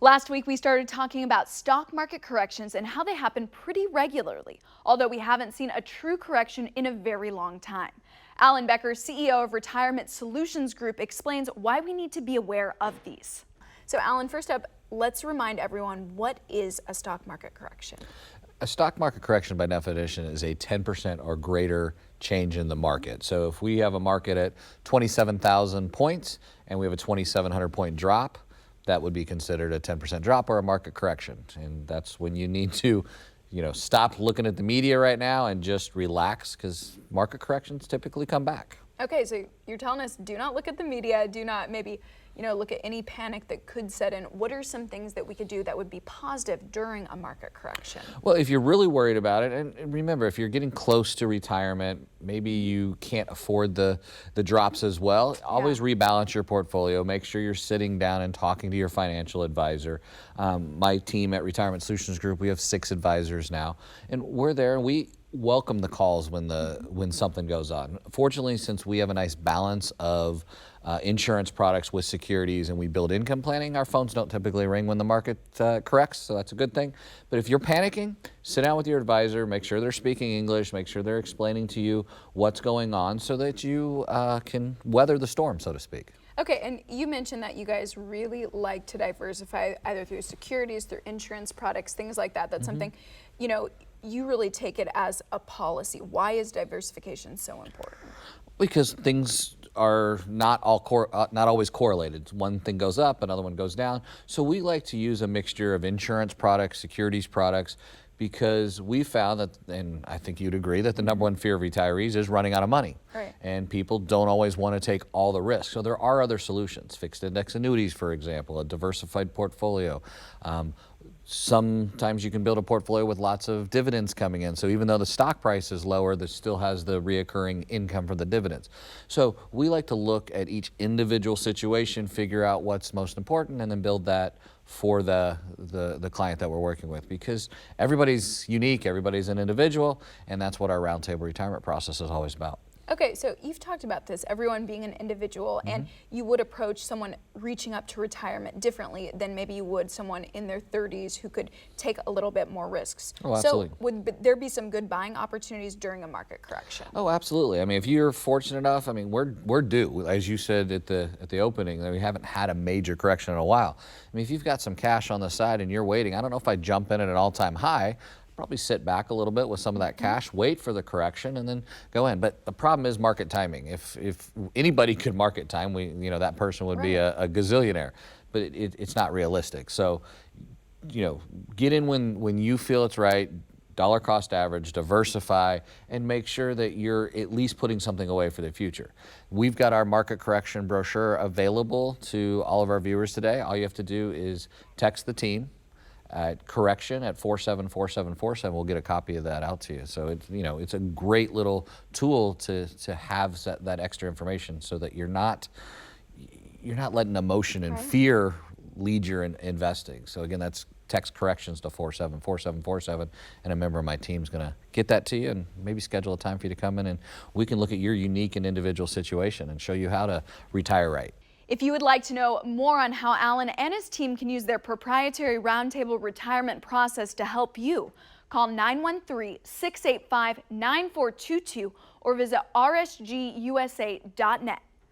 Last week, we started talking about stock market corrections and how they happen pretty regularly, although we haven't seen a true correction in a very long time. Alan Becker, CEO of Retirement Solutions Group, explains why we need to be aware of these. So Alan, first up, let's remind everyone, what is a stock market correction? A stock market correction by definition is a 10% or greater change in the market. So if we have a market at 27,000 points and we have a 2,700 point drop, that would be considered a 10% drop or a market correction. And that's when you need to, stop looking at the media right now and just relax, because market corrections typically come back. Okay, so you're telling us do not look at the media, do not maybe look at any panic that could set in. What are some things that we could do that would be positive during a market correction? Well, if you're really worried about it, and remember, if you're getting close to retirement, maybe you can't afford the drops as well, always rebalance your portfolio. Make sure you're sitting down and talking to your financial advisor. My team at Retirement Solutions Group, we have 6 advisors now, and we're there, and we welcome the calls when something goes on. Fortunately, since we have a nice balance of insurance products with securities and we build income planning, our phones don't typically ring when the market corrects, so that's a good thing. But if you're panicking, sit down with your advisor, make sure they're speaking English, make sure they're explaining to you what's going on so that you can weather the storm, so to speak. Okay, and you mentioned that you guys really like to diversify either through securities, through insurance products, things like that. That's something, you really take it as a policy. Why is diversification so important? Because things are not always correlated. One thing goes up, another one goes down. So we like to use a mixture of insurance products, securities products, because we found that, and I think you'd agree, that the number one fear of retirees is running out of money. Right. And people don't always want to take all the risk. So there are other solutions, fixed index annuities, for example, a diversified portfolio. Sometimes you can build a portfolio with lots of dividends coming in. So even though the stock price is lower, that still has the reoccurring income from the dividends. So we like to look at each individual situation, figure out what's most important, and then build that for the client that we're working with, because everybody's unique, everybody's an individual, and that's what our roundtable retirement process is always about. Okay, so you've talked about this, everyone being an individual, and you would approach someone reaching up to retirement differently than maybe you would someone in their 30s who could take a little bit more risks. Oh, absolutely. So would there be some good buying opportunities during a market correction? Oh, absolutely. I mean, if you're fortunate enough, we're due, as you said at the opening, that we haven't had a major correction in a while. I mean, if you've got some cash on the side and you're waiting, I don't know if I'd jump in at an all-time high. Probably sit back a little bit with some of that cash, wait for the correction, and then go in. But the problem is market timing. If anybody could market time, that person would be a gazillionaire. But it's not realistic. So, get in when you feel it's right. Dollar cost average, diversify, and make sure that you're at least putting something away for the future. We've got our market correction brochure available to all of our viewers today. All you have to do is text the team at correction at 474747. We'll get a copy of that out to you. So it's a great little tool to have that extra information, so that you're not letting emotion and fear lead your investing. So again, that's text corrections to 474747, and a member of my team's going to get that to you and maybe schedule a time for you to come in, and we can look at your unique and individual situation and show you how to retire right. If you would like to know more on how Alan and his team can use their proprietary roundtable retirement process to help you, call 913-685-9422 or visit rsgusa.net.